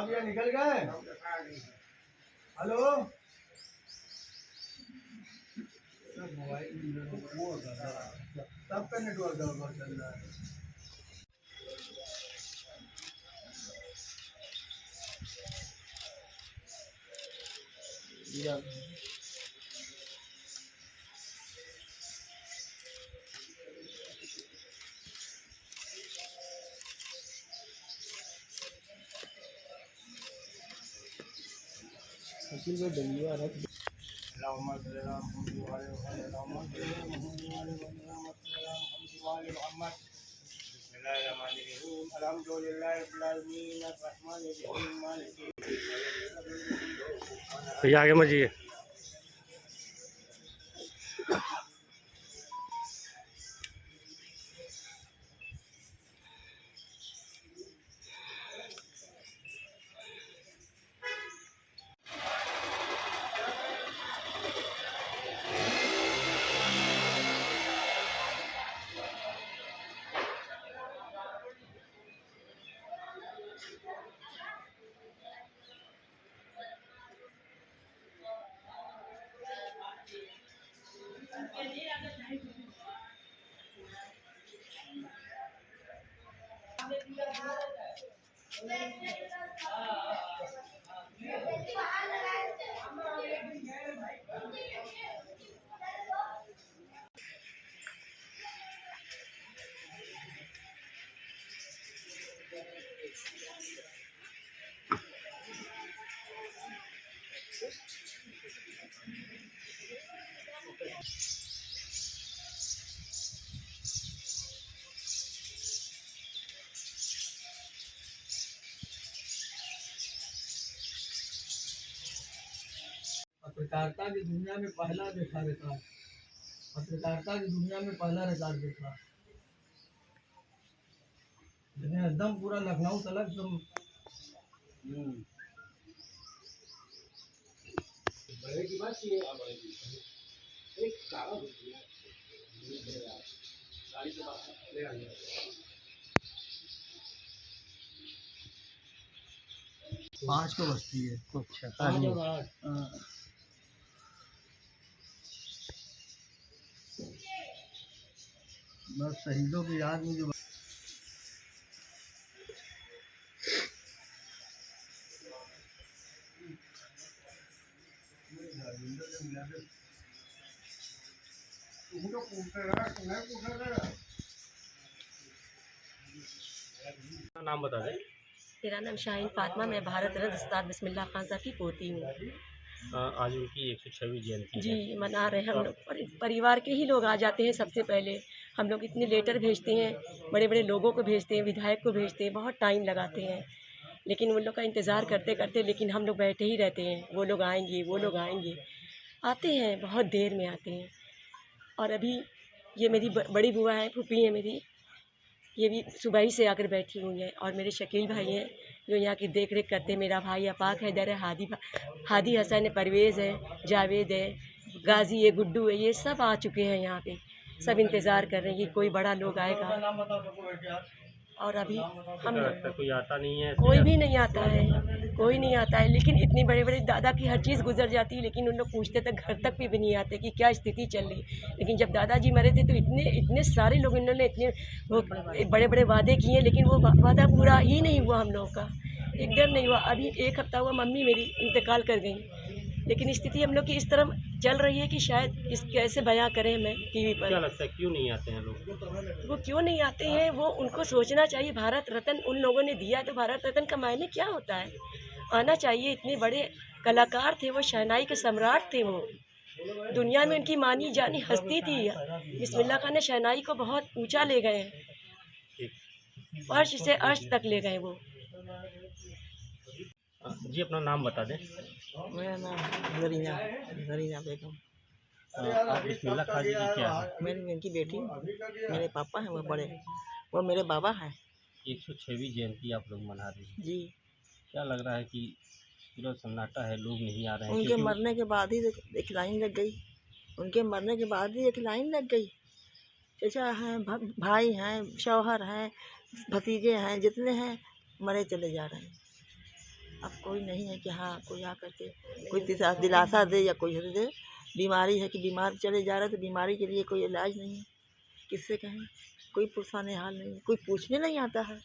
भैया निकल गए। हेलो मोबाइल सबका नेटवर्क गड़बड़ चल रहा है। भैया आगे मत जाइए। पत्रकारिता की दुनिया में पहला देखा रिकॉर्ड, पत्रकारिता की दुनिया में पहला रिकॉर्ड देखा। लेकिन एकदम पूरा लखनऊ तलक तुम बड़े की बात ये एक काला गाड़ी के पास ले आ गया। 5 को बजती है। अच्छा बस शहीदों की याद में जो नाम बता दें। मेरा नाम शाहीन फातिमा, मैं भारत रत्न उस्ताद बिस्मिल्लाह खान साहब की पोती हूँ। आज उनकी 106वीं जयंती जी मना रहे हैं हम लोग। परिवार के ही लोग आ जाते हैं सबसे पहले। हम लोग इतने लेटर भेजते हैं, बड़े बड़े लोगों को भेजते हैं, विधायक को भेजते हैं, बहुत टाइम लगाते हैं, लेकिन उन लोग का इंतज़ार करते करते लेकिन हम लोग बैठे ही रहते हैं। वो लोग आएंगे, वो लोग आएंगे, आते हैं, बहुत देर में आते हैं। और अभी ये मेरी बड़ी बुआ है, फूफी है मेरी, ये भी सुबह ही से आकर बैठी हुई है। और मेरे शकील भाई हैं जो यहाँ की देख रेख करते हैं। मेरा भाई अफाक हैदर है, हादी हसन है, परवेज़ है, जावेद है, गाजी है, गुड्डू है, ये सब आ चुके हैं यहाँ पे। सब इंतज़ार कर रहे हैं कि कोई बड़ा लोग आएगा। और अभी हम कोई आता नहीं है, कोई भी नहीं आता है, कोई नहीं आता है। लेकिन इतनी बड़े बड़े दादा की हर चीज़ गुजर जाती है, लेकिन उन लोग पूछते तक घर तक भी नहीं आते कि क्या स्थिति चल रही। लेकिन जब दादाजी मरे थे तो इतने सारे लोग, इन्होंने इतने वो बड़े बड़े वादे किए, लेकिन वो वादा पूरा ही नहीं हुआ हम लोगों का, एकदम नहीं हुआ। अभी 1 हफ्ता हुआ मम्मी मेरी इंतकाल कर गई, लेकिन स्थिति हम लोग की इस तरह चल रही है कि शायद इस कैसे बयां करें मैं टीवी पर। क्या लगता है क्यों नहीं आते हैं लोग? वो क्यों नहीं आते हैं, वो उनको सोचना चाहिए। भारत रत्न उन लोगों ने दिया, तो भारत रत्न का मायने क्या होता है, आना चाहिए। इतने बड़े कलाकार थे वो, शहनाई के सम्राट थे वो, दुनिया में उनकी मानी जानी हस्ती थी। बिस्मिल्लाह खान ने शहनाई को बहुत ऊंचा ले गए, फर्श से अर्श तक ले गए वो। जी अपना नाम बता दें। मेरा नाम जरीना बेगम। आप बिस्मिल्लाह खान जी की क्या है? मेरी इनकी बेटी, मेरे पापा हैं, वो बड़े, वो मेरे बाबा हैं। 106वीं जयंती आप लोग मना रहे हैं जी। क्या लग रहा है कि पूरा सन्नाटा है, लोग नहीं आ रहे हैं? उनके मरने के बाद ही एक लाइन लग गई, उनके मरने के बाद ही एक लाइन लग गई। चचा हैं, भाई हैं, शौहर हैं, भतीजे हैं, जितने हैं मरे चले जा रहे हैं। अब कोई नहीं है कि हाँ कोई आकर के कोई दिलासा दे या कोई दे। बीमारी है कि बीमार चले जा रहे तो बीमारी के लिए कोई इलाज नहीं है, किससे कहें, कोई पुरसाने हाल नहीं, कोई पूछने नहीं आता है।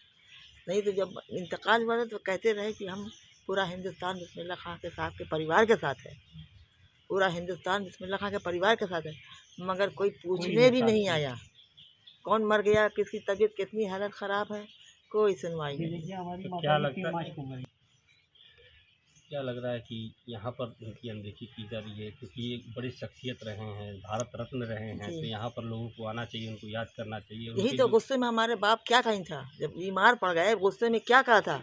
नहीं तो जब इंतकाल हुआ तो कहते रहे कि हम पूरा हिंदुस्तान बिस्मिल्लाह खां के साथ के परिवार के साथ है, पूरा हिंदुस्तान बिस्मिल्लाह खां के परिवार के साथ है, मगर कोई पूछने भी नहीं आया कौन मर गया, किसकी तबीयत कितनी हालत ख़राब है, कोई सुनवाई नहीं। तो क्या लग रहा है कि यहाँ पर इनकी अनदेखी की जा रही है, क्योंकि ये बड़ी शख्सियत रहे हैं, भारत रत्न रहे हैं, तो यहाँ पर लोगों को आना चाहिए, उनको याद करना चाहिए। यही तो गुस्से में हमारे बाप क्या कहीं था, जब बीमार पड़ गए गुस्से में क्या कहा था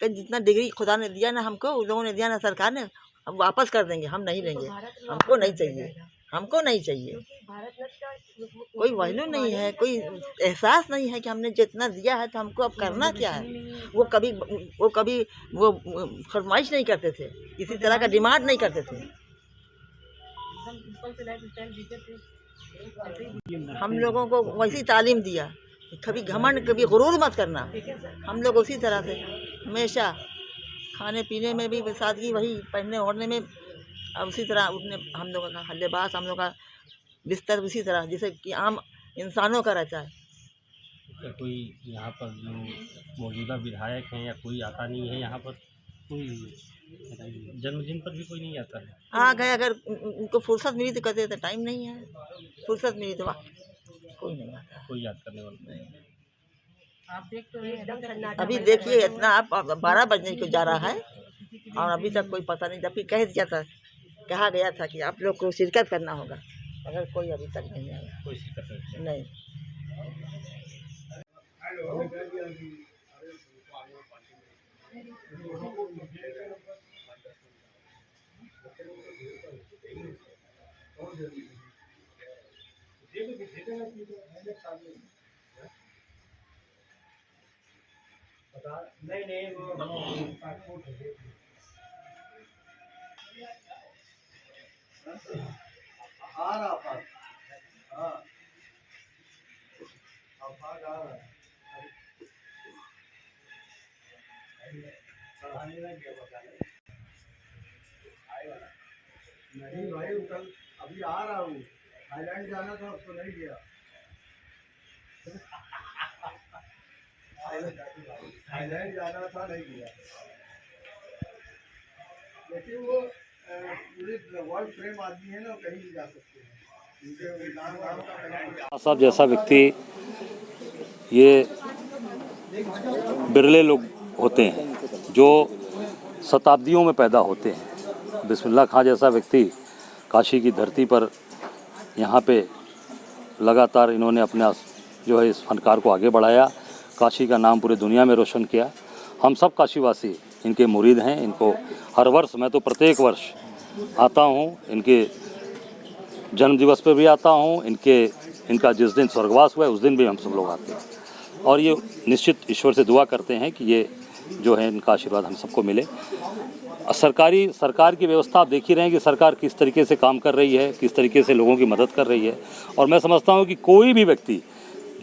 कि जितना डिग्री खुदा ने दिया ना हमको, उन लोगों ने दिया ना सरकार ने, हम वापस कर देंगे, हम नहीं लेंगे, हमको नहीं चाहिए, हमको नहीं चाहिए। कोई वैल्यू नहीं है, कोई एहसास नहीं है कि हमने जितना दिया है तो हमको अब करना क्या है। वो कभी वो फरमाइश नहीं करते थे, किसी तरह का डिमांड नहीं करते थे। हम लोगों को वैसी तालीम दिया, कभी घमंड कभी गुरूर मत करना। हम लोग उसी तरह से हमेशा खाने पीने में भी सादगी, वही पहनने ओढ़ने में उसी तरह उठने, हम लोगों का लिबास, हम लोग का बिस्तर उसी तरह जैसे कि आम इंसानों का रहता है। क्या कोई यहाँ पर जो मौजूदा विधायक हैं या कोई आता नहीं है यहाँ पर, कोई जन्मदिन पर भी कोई नहीं आता है? आ गए, अगर उनको फुर्सत मिली तो कहते थे टाइम नहीं है, फुर्सत मिली तो कोई नहीं आता, कोई याद करने वाला नहीं। आप देख तो रहे, अभी देखिए इतना आप 12 बजने को जा रहा है और अभी तक कोई पता नहीं। जबकि कहा गया था कि आप लोग को शिरकत करना होगा, मगर कोई अभी तक नहीं आया, कोई शिरकत नहीं। आ रहा था, हाँ अब आ रहा है, नहीं भाई कल अभी आ रहा हूँ, थाईलैंड जाना था उसको नहीं गया। थाईलैंड जाना था नहीं गया, लेकिन वो पूरे वर्ल्ड फेम आदमी है ना, कहीं भी जा सकते हैं। साहब जैसा व्यक्ति ये बिरले लोग होते हैं जो शताब्दियों में पैदा होते हैं। बिस्मिल्लाह खां जैसा व्यक्ति काशी की धरती पर यहाँ पे लगातार इन्होंने अपना जो है इस फनकार को आगे बढ़ाया, काशी का नाम पूरे दुनिया में रोशन किया। हम सब काशीवासी इनके मुरीद हैं। इनको हर वर्ष, मैं तो प्रत्येक वर्ष आता हूँ, इनके जन्म दिवस पर भी आता हूँ, इनका जिस दिन स्वर्गवास हुआ है उस दिन भी हम सब लोग आते हैं। और ये निश्चित ईश्वर से दुआ करते हैं कि ये जो है इनका आशीर्वाद हम सबको मिले। सरकार की व्यवस्था आप देख ही रहे हैं कि सरकार किस तरीके से काम कर रही है, किस तरीके से लोगों की मदद कर रही है। और मैं समझता हूँ कि कोई भी व्यक्ति,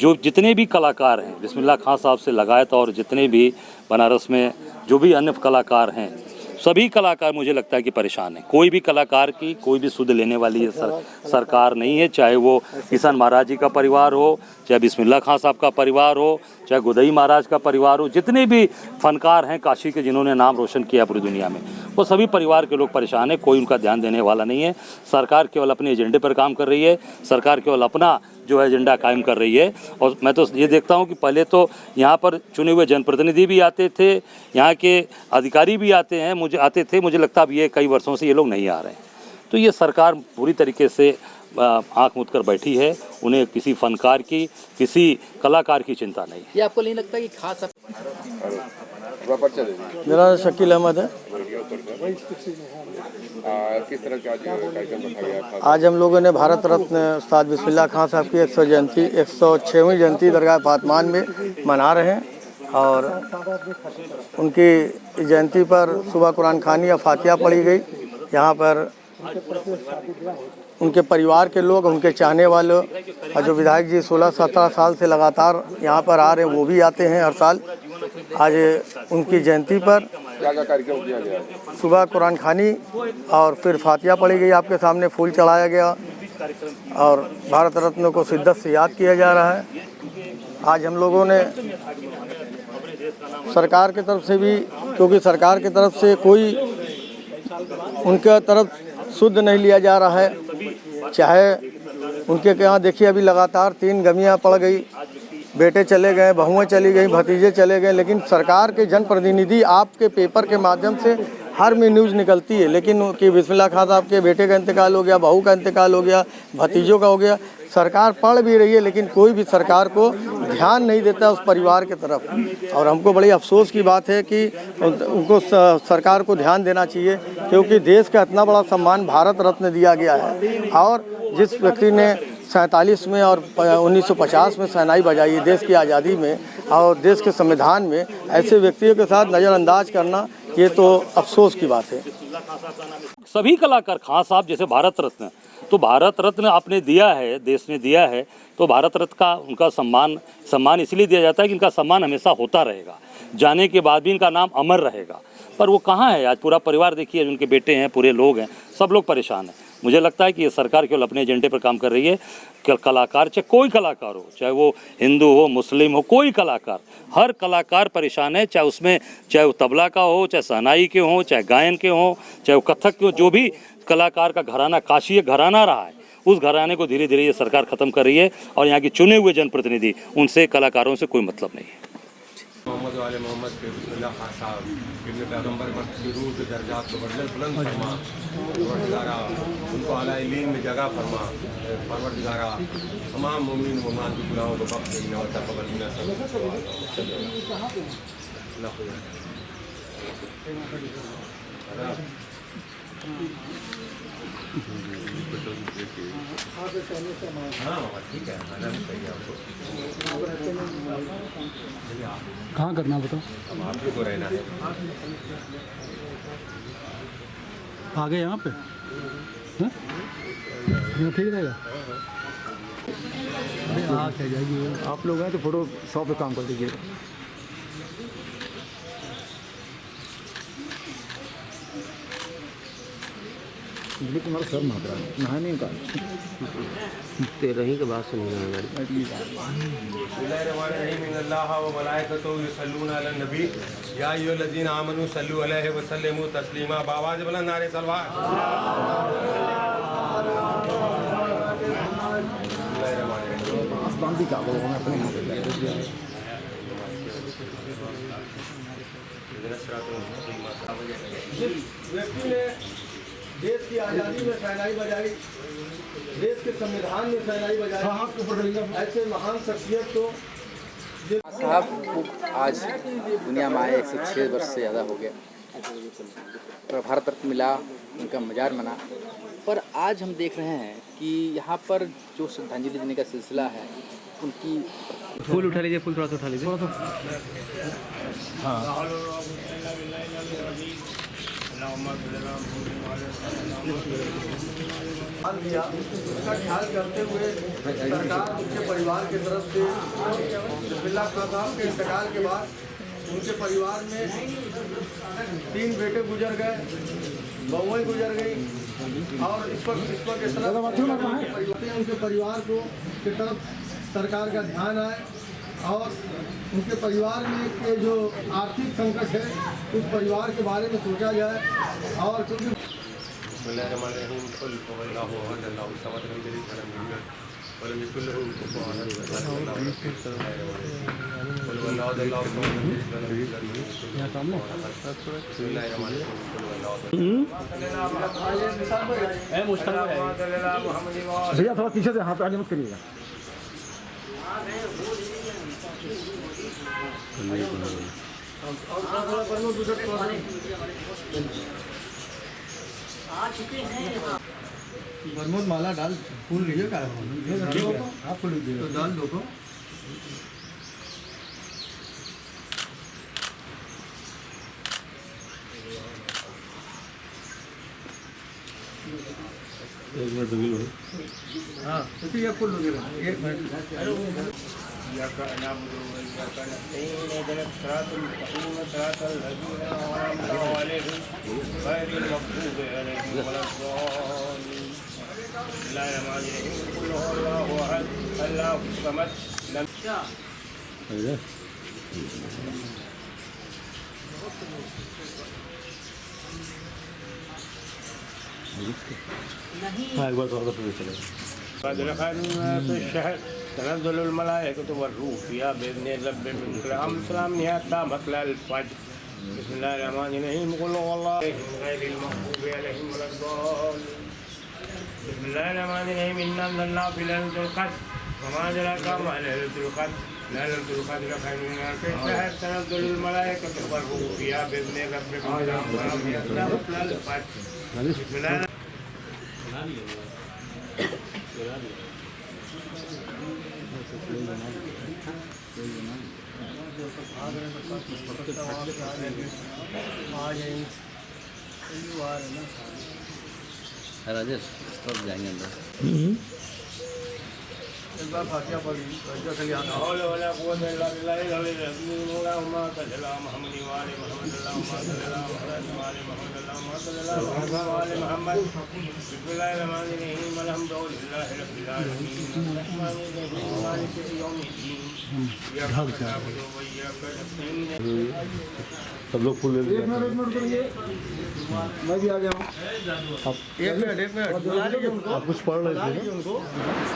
जो जितने भी कलाकार हैं बिस्मिल्लाह खां साहब से लगायत और जितने भी बनारस में जो भी अन्य कलाकार हैं, सभी कलाकार मुझे लगता है कि परेशान हैं। कोई भी कलाकार की कोई भी सुध लेने वाली है सरकार नहीं है, चाहे वो किशन महाराज जी का परिवार हो, चाहे बिस्मिल्लाह खां साहब का परिवार हो, चाहे गोदई महाराज का परिवार हो। जितने भी फनकार हैं काशी के जिन्होंने नाम रोशन किया पूरी दुनिया में, वो सभी परिवार के लोग परेशान हैं। कोई उनका ध्यान देने वाला नहीं है। सरकार केवल अपने एजेंडे पर काम कर रही है, सरकार केवल अपना जो है एजेंडा कायम कर रही है। और मैं तो ये देखता हूँ कि पहले तो यहाँ पर चुने हुए जनप्रतिनिधि भी आते थे, यहाँ के अधिकारी भी आते मुझे लगता है अब ये कई वर्षों से ये लोग नहीं आ रहे हैं। तो ये सरकार पूरी तरीके से आँख मूंद कर बैठी है। उन्हें किसी फनकार की, किसी कलाकार की चिंता नहीं है। ये आपको नहीं लगता कि खास मेरा शकील अहमद है। किस तरह का कार्यक्रम रखा गया? आज हम लोगों ने भारत रत्न उस्ताद बिस्मिल्लाह खां साहब की 106वीं जयंती दरगाह फातमान में मना रहे हैं। और उनकी जयंती पर सुबह कुरान खानी या फातिहा पढ़ी गई। यहाँ पर उनके परिवार के लोग, उनके चाहने वाले और जो विधायक जी 16-17 साल से लगातार यहाँ पर आ रहे हैं, वो भी आते हैं हर साल। आज उनकी जयंती पर क्या क्या कार्यक्रम किया गया? सुबह कुरान खानी और फिर फातिहा पढ़ी गई, आपके सामने फूल चढ़ाया गया और भारत रत्न को शिद्दत से याद किया जा रहा है। आज हम लोगों ने सरकार की तरफ से भी, क्योंकि सरकार की तरफ से कोई उनके तरफ शुद्ध नहीं लिया जा रहा है, चाहे उनके यहाँ देखिए अभी लगातार 3 गमियाँ पड़ गई, बेटे चले गए, बहुएं चली गई, भतीजे चले गए, लेकिन सरकार के जनप्रतिनिधि आपके पेपर के माध्यम से हर में न्यूज़ निकलती है, लेकिन कि बिस्मिल्लाह खान साहब के बेटे का इंतकाल हो गया, बहू का इंतकाल हो गया, भतीजों का हो गया। सरकार पढ़ भी रही है लेकिन कोई भी सरकार को ध्यान नहीं देता उस परिवार की तरफ, और हमको बड़ी अफसोस की बात है कि उनको सरकार को ध्यान देना चाहिए, क्योंकि देश का इतना बड़ा सम्मान भारत रत्न दिया गया है और जिस व्यक्ति ने 47 में और 1950 में शहनाई बजाई है देश की आज़ादी में और देश के संविधान में, ऐसे व्यक्तियों के साथ नज़रअंदाज करना ये तो अफसोस की बात है। सभी कलाकार, खान साहब जैसे भारत रत्न, तो भारत रत्न आपने दिया है, देश ने दिया है, तो भारत रत्न का उनका सम्मान इसलिए दिया जाता है कि इनका सम्मान हमेशा होता रहेगा, जाने के बाद भी इनका नाम अमर रहेगा। पर वो कहाँ है आज? पूरा परिवार देखिए, उनके बेटे हैं, पूरे लोग हैं, सब लोग परेशान हैं। मुझे लगता है कि ये सरकार केवल अपने एजेंडे पर काम कर रही है। कलाकार, चाहे कोई कलाकार हो, चाहे वो हिंदू हो, मुस्लिम हो, कोई कलाकार, हर कलाकार परेशान है, चाहे वो तबला का हो, चाहे शहनाई के हो, चाहे गायन के हो, चाहे वो कथक के हो, जो भी कलाकार का घराना काशी घराना रहा है, उस घराने को धीरे धीरे ये सरकार ख़त्म कर रही है और यहाँ के चुने हुए जनप्रतिनिधि, उनसे कलाकारों से कोई मतलब नहीं है। मोहम्मद वाले मोहम्मद के बिस्मिल्लाह खान साहब इब्न पैगम्बर पर रूह के दर्जात को बुलंद फरमा, परवरदिगारा उनको आला इल्लीन में जगह फरमा, परवरदिगारा तमाम मोमिन मोमिनात की गुनाहों को बख्श देना और तक़ब्बल मिन्ना ठीक है। कहाँ करना बताओ? अब आप को रहना है आगे यहाँ पे, हाँ? ठीक रहेगा। अरे आ जाइए, आप लोग हैं तो फोटो शॉप पे काम कर दीजिएगा। तुम्हारा सर मात्रा नहाने का तेरह ही के बाद से नहीं नबी या अय्युहल्लज़ीना आमनू सल्लु अलैहि व सल्लिमू तस्लीमा। बाबा बुलंद नारे सलवात। बांधी का अपने व्यक्ति ने देश की आज़ादी में शहनाई बजाई, देश के संविधान में शहनाई बजाई, ऐसे महान शख्सियत को साहब को आज दुनिया में आए 106 वर्ष से ज़्यादा हो गया, पर भारत रत्न मिला, उनका मजार बना। पर आज हम देख रहे हैं कि यहाँ पर जो श्रद्धांजलि देने का सिलसिला है, उनकी फूल उठा लीजिए, फूल थोड़ा सा उठा लीजिए। हाँ, दिया, उसका ख्याल करते हुए सरकार उनके परिवार की तरफ से बिस्मिल्लाह खान साहब के इंतकाल के बाद उनके परिवार में 3 बेटे गुजर गए, बहुएं गुजर गई और इस पर के तरफ उनके परिवार को की तरफ सरकार का ध्यान आए और उनके परिवार में के जो आर्थिक संकट है उस परिवार के बारे में सोचा जाए। और क्योंकि भैया थोड़ा पीछे से हाथ आगे मत करिएगा। बरमोद माला डाल, फूल लीजिए का आप फूल लीजिए तो डाल दो को। एक मिनट रुकिए। हाँ, तो ये फूल लगे 1 मिनट। इय्याका नअबुदु व इय्याका नस्तईन इहदिना सिरातल मुस्तक़ीम सिरातल लज़ीना अनअमता अलैहिम गैरिल मग़ज़ूबि अलैहिम वलद्दाल्लीन। बिस्मिल्लाहिर्रहमानिर्रहीम। क़ुल हुवल्लाहु अहद अल्लाहुस समद लम तनज़्ज़ुलुल मलाइकतु वर्रूह फ़ीहा बिइज़्नि रब्बिहिम मिन कुल्लि अम्र सलाम हित्ता मत्लअल फ़ज्र। बिस्मिल्लाहिर्रहमानिर्रहीम। क़ुल हुवल्लाहु अहद गैरिल मग़ज़ूबि अलैहिम वलद्दाल्लीन। बिस्मिल्लाहिर्रहमानिर्रहीम। इन्ना अंज़लनाहु फ़ी लैलतिल क़द्र वमा अदराका मा लैलतुल क़द्र लैलतुल क़द्र खैरुम मिन अल्फ़ि शहर। तनज़्ज़ुलुल मलाइकतु वर्रूह फ़ीहा बिइज़्नि रब्बिहिम मिन कुल्लि अम्र हित्ता मत्लअल फ़ज्र। राजेश तब जाएंगे अंदर। एक बार फातिहा पढ़ ली जैसे यहाँ सब लोग फूल ले एक मिनट करिए, मैं भी आ गया हूँ। एक मिनट बुला लीजिए उनको। आप कुछ पढ़ रहे थे ना? उनको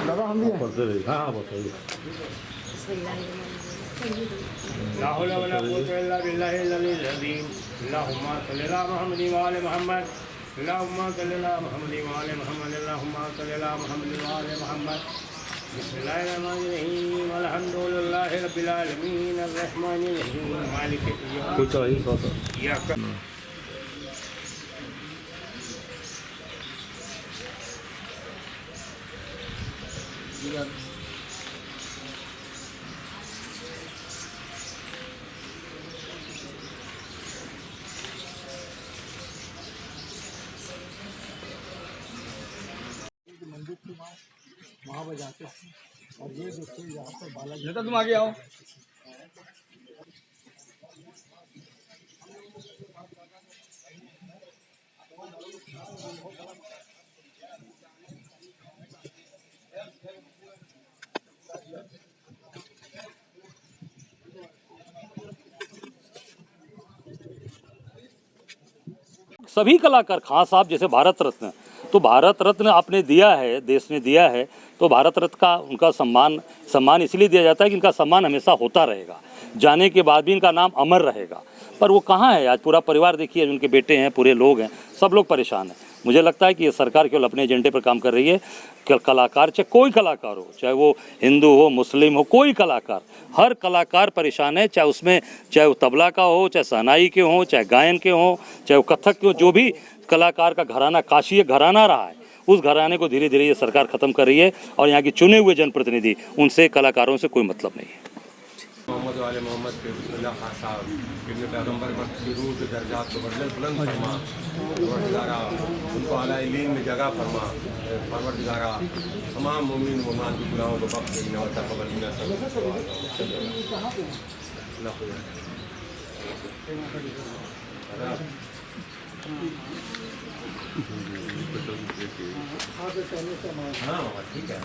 दादा हम भी हैं। पढ़ते रहे। हाँ बताइए। ला हौला वला कुव्वता इल्ला बिल्लाहिल अलिय्यिल अज़ीम। अल्लाहुम्मा सल्लि अला मुहम्मद व आलि मुहम्मद। अल्लाहुम्मा सल्लि अला मुहम्मद व आलि मुहम्मद। अल्लाहुम्मा सल्लि अला मुहम्मद व आलि मुहम्मद। बिस्मिल्लाहिर्रहमानिर्रहीम। अल्हम्दुलिल्लाहि रब्बिल आलमीन अर्रहमानिर्रहीम मालिकि कुछ चाहिए थोड़ा सा। इय्याका वहाँ बजाते हैं और ये देखिए यहाँ पर बालाजी नेता तुम आगे आओ। सभी कलाकार खान साहब जैसे भारत रत्न, तो भारत रत्न आपने दिया है, देश ने दिया है, तो भारत रत्न का उनका सम्मान इसलिए दिया जाता है कि इनका सम्मान हमेशा होता रहेगा, जाने के बाद भी इनका नाम अमर रहेगा। पर वो कहाँ है आज? पूरा परिवार देखिए, उनके बेटे हैं, पूरे लोग हैं, सब लोग परेशान हैं। मुझे लगता है कि ये सरकार केवल अपने एजेंडे पर काम कर रही है। कलाकार, चाहे कोई कलाकार हो, चाहे वो हिंदू हो, मुस्लिम हो, कोई कलाकार, हर कलाकार परेशान है। चाहे वो तबला का हो, चाहे शहनाई के हो, चाहे गायन के हो, चाहे वो कथक के हो, जो भी कलाकार का घराना काशी घराना रहा है, उस घराने को धीरे धीरे ये सरकार ख़त्म कर रही है। और यहाँ की चुने हुए जनप्रतिनिधि, उनसे कलाकारों से कोई मतलब नहीं है। मोहम्मद वाले मोहम्मद पे बिस्मिल्लाह खान साहब इब्ने पैगम्बर पर रूह के दर्जात को बुलंद फरमा। परवरदिगारा उनको आला इल्लीन में जगह फरमा। परवरदिगारा तमाम मोमिन मोमान की गुनाहों को बख्श देना और तक़ब्बल मिन्ना सब। हाँ ठीक है,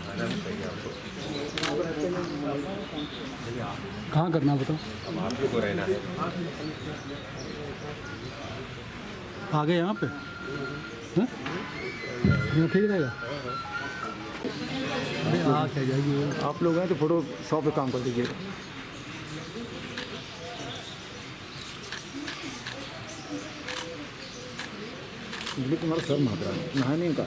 कहाँ करना बताओ? अब आप ही को रहना है। आगे यहाँ पे हाँ? ठीक रहेगा। अरे हाँ कह जाइए, आप लोग हैं तो फोटो शॉप पे काम कर दीजिए। तुम्हारा सर महक रहा है, नहा नहीं का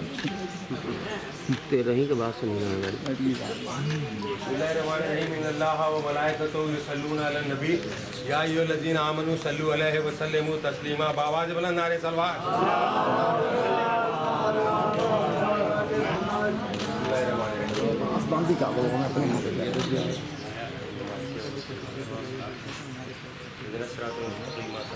तेरह ही के बाद से नहीं आएगा। बिस्मिल्लाहिर्रहमानिर्रहीम। इन्नल्लाह व मलाइकतहु युसल्लूना अलन नबी या अय्युहल्लज़ीना आमनू सल्लू अलैहि व सल्लिमू तस्लीमा। बावाज़ बुलंद नारे सलवात। बांधी का बोलो मैं अपने मुंह पे बिस्मिल्लाहिर्रहमानिर्रहीम।